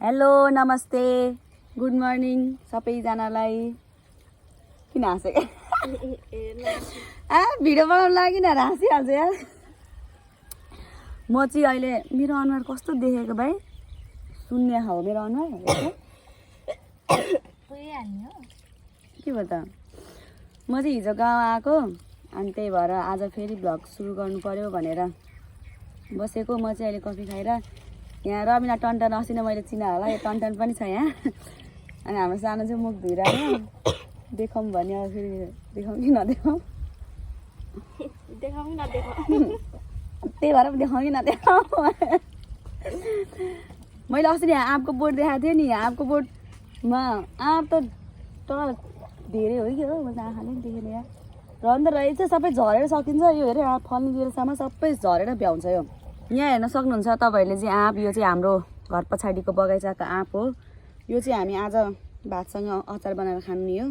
hello नमस्ते good morning सबैजनालाई किन हाँसेको भिडियो बनाउन लागि न हाँसिहाल्छ यार म चाहिँ अहिले मेरो अनुहार कस्तो देखेको भाइ शून्य हो मेरो अनुहार के भयो त म चाहिँ हिजो गाउँ आएको अनि त्यही भएर आज फेरि भ्लग सुरु गर्नु पर्यो भनेर बसेको म चाहिँ अहिले कफी खाएर यहाँ रमिना टन्टन अस्ति नै मैले चिना होला यो टन्टन पनि छ यहाँ अनि हाम्रो सानो चाहिँ मुख धुइरहेको देखाउँ भने अब फेरि देखाउँ कि नदेखाउँ देखाउँ नदेखाउँ त्यही भएर देखाउँ कि नदेखाउँ मैले अस्ति नि आँपको बोट देखाएको थिएँ नि आँपको बोटमा आँप त तर धेरै हो कि हो मैले आँखाले पनि देखेन यहाँ र अन्त रहेछ सबै झरेर सकिन्छ यो हेरेर आँप फल्ने बेलासम्म सबै झरेर भ्याउँछ यो यहाँ हेर्न सक्नुहुन्छ तपाईँहरूले चाहिँ आँप यो चाहिँ हाम्रो घर पछाडिको बगैँचाको आँप हो यो चाहिँ हामी आज भातसँग अचार बनाएर खानु नि हो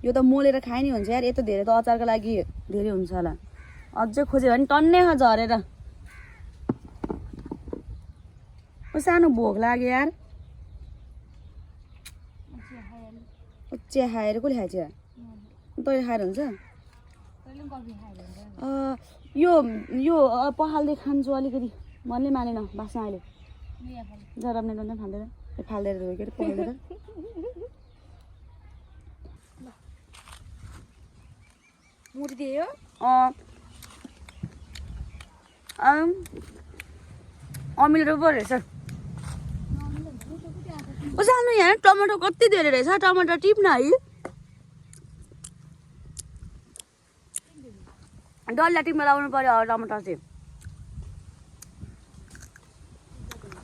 यो त मोलेर खाए नि हुन्छ यार यस्तो धेरै त अचारको लागि धेरै हुन्छ होला अझै खोज्यो भने टन्नै झरेर सानो भोक लाग्यो यार चिया खाएर कसले खाएछ तैँले खाएर हुन्छ यो पखाल्दै खान्छु अलिकति मनले मानेन बाँच्न अहिले जराब्ने डन्डा फाल्देर के अरे पखाल्देर मुठी दियो अमिलो पो रहेछ सानो यहाँ टमाटर कति धेरै रहेछ टमाटर टिप्न है डल्ला टिप्न लाउनु पर्यो टमाटर चाहिँ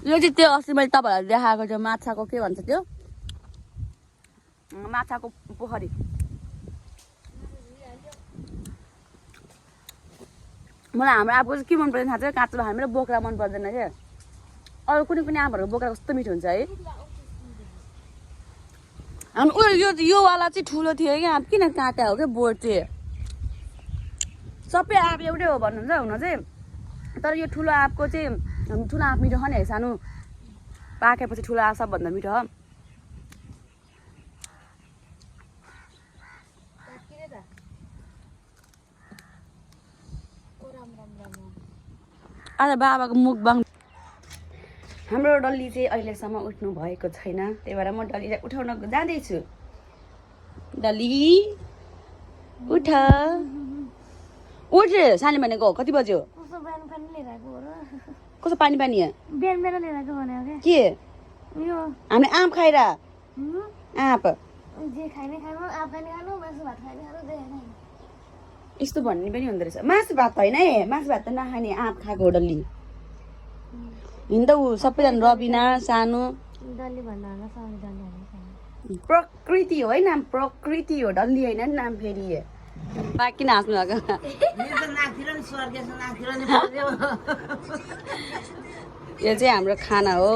यो चाहिँ त्यो अस्ति मैले तपाईँहरूलाई देखाएको त्यो माछाको के भन्छ त्यो माछाको पोखरी मलाई हाम्रो आँपको चाहिँ के मन पर्दैन थाहा छ काँचो खानु मेरो बोक्रा मन पर्दैन क्या अरू कुनै पनि आँपहरूको बोक्रा कस्तो मिठो हुन्छ है अनि उयो योवाला चाहिँ ठुलो थियो क्या आँप किन काँटा हो क्या बोट चाहिँ सबै आँप एउटै हो भन्नुहुन्छ हुन चाहिँ तर यो ठुलो आँपको चाहिँ ठुलो आँप मिठो खाने है सानो पाकेपछि ठुलो आँप सबभन्दा मिठो हो आज बाबाको मुखबाङ हाम्रो डल्ली चाहिँ अहिलेसम्म उठ्नु भएको छैन त्यही भएर म डल्लीलाई उठाउन जाँदैछु डल्ली उठ उठ सानो भनेको कति बज्यो कस्तो पानी पानी के हामीले आँप खाएर आँप यस्तो भन्ने पनि हुँदो रहेछ मासु भात होइन है मासु भात त नखाने आँप खाएको हो डल्ली हिँड्दा ऊ सबैजना रबिना सानो प्रकृति हो है नाम प्रकृति हो डल्ली होइन नि नाम फेरि किन हाँस्नु भएको यो चाहिँ हाम्रो खाना हो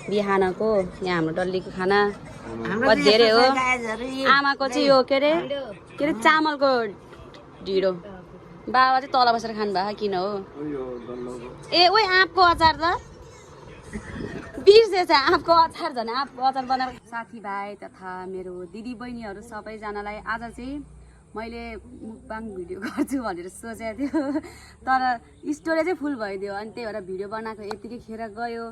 बिहानको यहाँ हाम्रो डल्लीको खाना धेरै हो आमाको चाहिँ यो के अरे चामलको ढिँडो बाबा चाहिँ तल बसेर खानु भएको किन हो ए ओ आँपको अचार त बिर्सेछ आँपको अचार झन् आँपको अचार बनाएर साथीभाइ तथा मेरो दिदी बहिनीहरू सबैजनालाई आज चाहिँ मैले मुखबाङ भिडियो गर्छु भनेर सोचेको थियो तर स्टोरेज चाहिँ फुल भइदियो अनि त्यही भएर भिडियो बनाएको यतिकै खेर गयो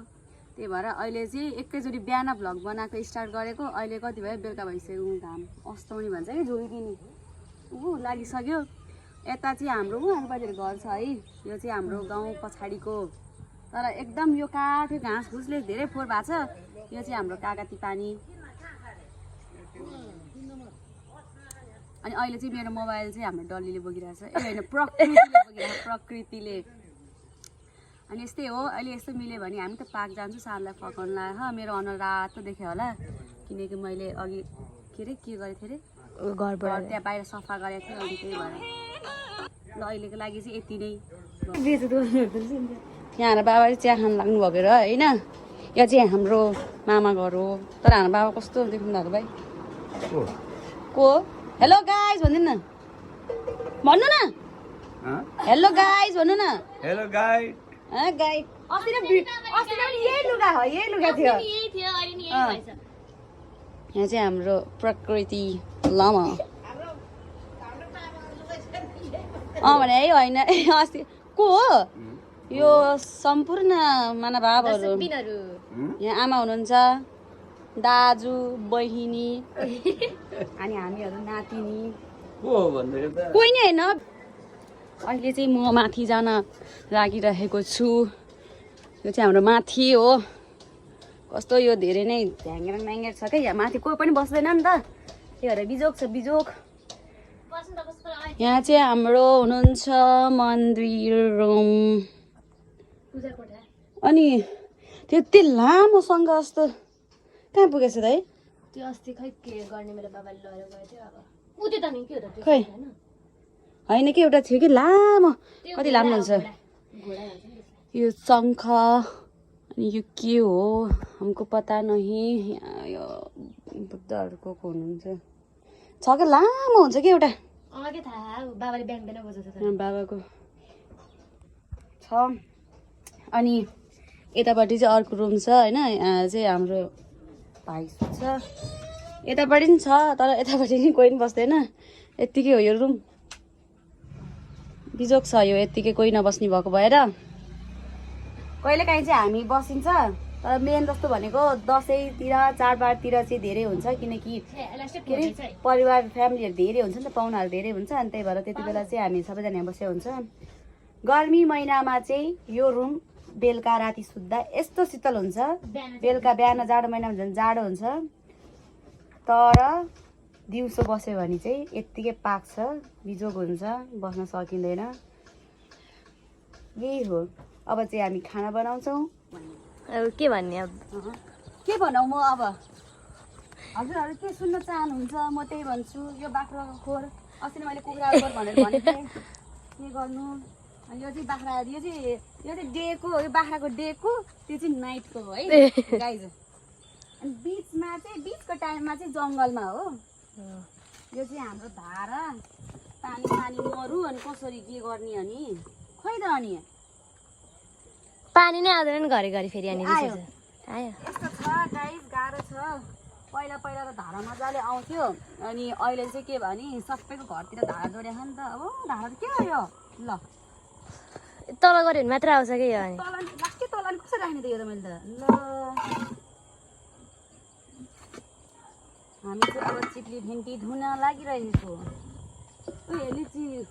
त्यही भएर अहिले चाहिँ एकैचोटि बिहान भ्लग बनाएको स्टार्ट गरेको अहिले कति भयो बेलुका भइसक्यो घाम अस्ताउने भन्छ कि झोलिदिने लागिसक्यो यता चाहिँ हाम्रो आमाबाजेको घर छ है यो चाहिँ हाम्रो गाउँ पछाडिको तर एकदम यो काठो घाँस फुसले धेरै फोहोर भएको छ यो चाहिँ हाम्रो कागती पानी अनि अहिले चाहिँ मेरो मोबाइल चाहिँ हाम्रो डल्लीले बोकिरहेको छ ए होइन प्रकृतिले बोकिरहेको प्रकृतिले अनि यस्तै हो अहिले यस्तो मिल्यो भने हामी त पार्क जान्छौँ सानलाई फकाउन लाग्यो मेरो अनुहार रातो देखेँ होला किनकि मैले अघि के गरेको थिएँ अरे घरबाट त्यहाँ बाहिर सफा गरेको थिएँ अनि त्यही भएर ल अहिलेको लागि चाहिँ यति नै यहाँ हाम्रो बाबा चाहिँ चिया खान लाग्नु भएको र होइन यो चाहिँ हाम्रो मामा घर हो तर हाम्रो बाबा कस्तो देख्नु भएको भाइ को हेलो गाइज भन्नु न हेलो गाइज भन्नु न हेलो गाइड गाइड अस्ति नै यही लुगा लुगा हो यही लुगा थियो यही थियो अहिले नि यही भएछ यहाँ चाहिँ हाम्रो प्रकृति लामा भने है होइन अस्ति को हो यो सम्पूर्ण महानुभावहरू यहाँ आमा हुनुहुन्छ दाजु बहिनी अनि हामीहरू नातिनी कोही नै होइन अहिले चाहिँ म माथि जान लागिरहेको छु यो चाहिँ हाम्रो माथि हो कस्तो यो धेरै नै ढ्याङ्ग्याङ म्याङ्ग्याङ छ क्या यहाँ माथि कोही पनि बस्दैन नि त त्यही भएर बिजोक छ बिजोक यहाँ चाहिँ हाम्रो हुनुहुन्छ मन्दिर रुम अनि त्यति लामो सङ्घ जस्तो कहाँ पुगेछ त है त्यो अस्ति खै के गर्ने मेरो बाबाले लगेर गयो थियो अब उ त्यो त नि के हो त त्यो खै होइन कि एउटा थियो कि लामो कति लामो हुन्छ यो शङ्ख अनि यो के हो हमको पता नहीं यो बुद्धहरूको हुनुहुन्छ छ क्या लामो हुन्छ कि एउटा के थाहा बाबाले बिहान बिहान बजाउँछ बाबाको छ अनि यतापट्टि चाहिँ अर्को रुम छ होइन यहाँ चाहिँ हाम्रो भाइ छ यतापट्टि पनि छ तर यतापट्टि नि कोही पनि बस्दैन यत्तिकै हो यो रुम बिजोक छ यो यत्तिकै कोही नबस्ने भएको भएर कहिलेकाहीँ चाहिँ हामी बसिन्छ तर मेन जस्तो भनेको दसैँतिर चाडबाडतिर चाहिँ धेरै हुन्छ किनकि के अरे परिवार फ्यामिलीहरू धेरै हुन्छ नि त पाहुनाहरू धेरै हुन्छ अनि त्यही भएर त्यति बेला चाहिँ हामी सबैजना यहाँ बसेको हुन्छ गर्मी महिनामा चाहिँ यो रुम बेलुका राति सुत्दा यस्तो शीतल हुन्छ बेलुका बिहान जाडो महिनामा झन् जाडो हुन्छ तर दिउँसो बस्यो भने चाहिँ यत्तिकै पाक्छ बिजोग हुन्छ बस्न सकिँदैन यही हो अब चाहिँ हामी खाना बनाउँछौँ अब के भन्ने अब के भनौँ म अब हजुरहरू के सुन्न चाहनुहुन्छ म त्यही भन्छु यो बाख्राको खोर अस्ति नै मैले कुखुराको खोर भनेर भनेको थिएँ के गर्नु अनि यो चाहिँ बाख्रा यो चाहिँ डेको यो बाख्राको डेको त्यो चाहिँ नाइटको हो है गाइज अनि बिचमा चाहिँ बिचको टाइममा चाहिँ जङ्गलमा हो यो चाहिँ हाम्रो धारा पानी पानी मरु अनि कसरी के गर्ने अनि खोइ त अनि पानी नै आउँदैन घरिघरि फेरि यहाँनिर आयो आयो यस्तो छ गाइस गाह्रो छ पहिला पहिला त धारा मजाले आउँथ्यो अनि अहिले चाहिँ के भने सबैको घरतिर धारा जोडेको छ नि त अब धारा त के हो यो ल तल गऱ्यो भने मात्र आउँछ कि यो अनि तल कसरी राख्ने त यो त मैले त ल हामी चाहिँ अब चिप्ली भिन्टी धुन लागिरहेको उयो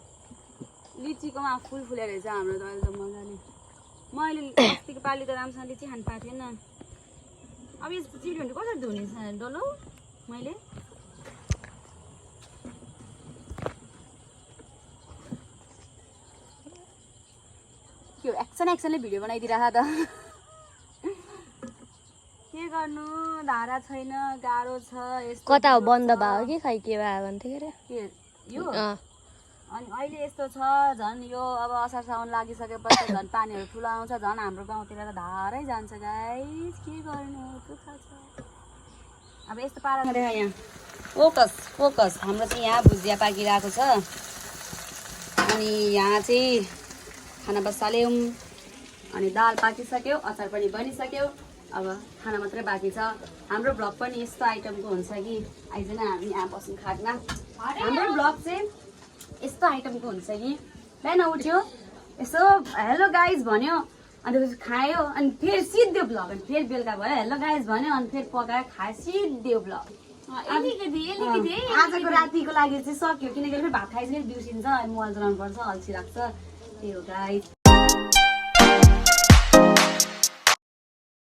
लिचीकोमा फुल फुलेर रहेछ हाम्रो त अहिले त मजाले मैले अस्तिको पालि त राम्रोसँग लिची खानु पाएको थिएन अब यस्तो चिप्ली भिन्टी कसरी धुने डल्लो मैले के हो एक्सनले भिडियो बनाइदिइरह त के गर्नु धारा छैन गाह्रो छ यस्तो कता हो बन्द भयो कि खै के भयो भन्थ्यो के के यो अनि अहिले यस्तो छ झन् यो अब असार साउन लागिसकेपछि झन् पानीहरू ठुलो आउँछ झन् हाम्रो गाउँतिर त धारै जान्छ गाइस के गर्नु दुःख छ अब यस्तो पाराले देखा यहाँ फोकस फोकस हाम्रो चाहिँ यहाँ भुजिया पाकिरहेको छ अनि यहाँ चाहिँ खाना बसाल्यौँ अनि दाल पाकिसक्यो अचार पनि बनिसक्यो अब खाना मात्रै बाँकी छ हाम्रो भ्लग पनि यस्तो आइटमको हुन्छ कि आइज न हामी यहाँ बस्नु खाट्न हाम्रो भ्लग चाहिँ यस्तो आइटमको हुन्छ कि बिहान उठ्यो यसो हेलो गाइज भन्यो अनि त्यसपछि खायो अनि फेरि सिद्धो भ्लग अनि फेरि बेलुका भयो हेलो गाइज भन्यो अनि फेरि पकायो खायो सिद्धो भ्लग आजको रातिको लागि चाहिँ सक्यो किनकि फेरि भात खाइसकेर बिर्सिन्छ अनि मोबाइल चलाउनु पर्छ अल्छी लाग्छ त्यही हो गाइज